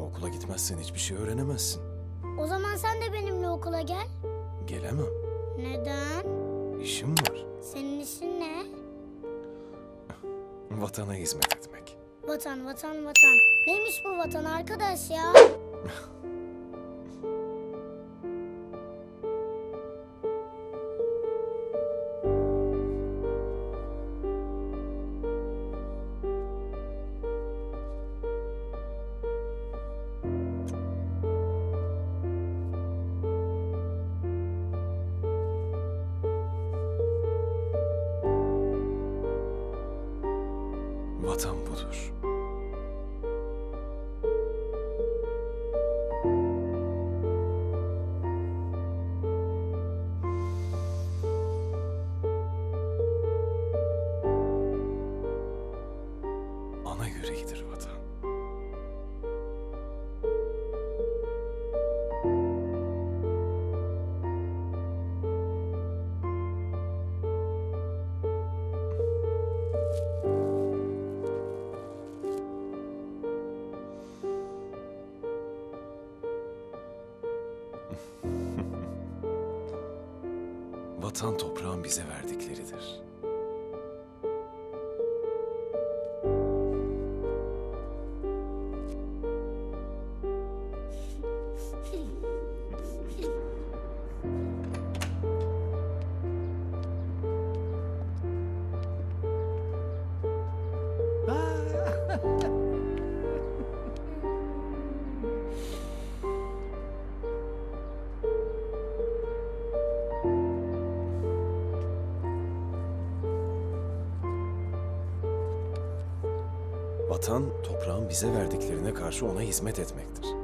Okula gitmezsen hiçbir şey öğrenemezsin. O zaman sen de benimle okula gel. Gelemem. Neden? İşim var. Senin işin ne? Vatana hizmet etmek. Vatan, vatan, vatan. Neymiş bu vatan arkadaş ya? Vatan budur. Ana yüreğidir vatan. Vatan toprağın bize verdikleridir. Vatan, toprağın bize verdiklerine karşı ona hizmet etmektir.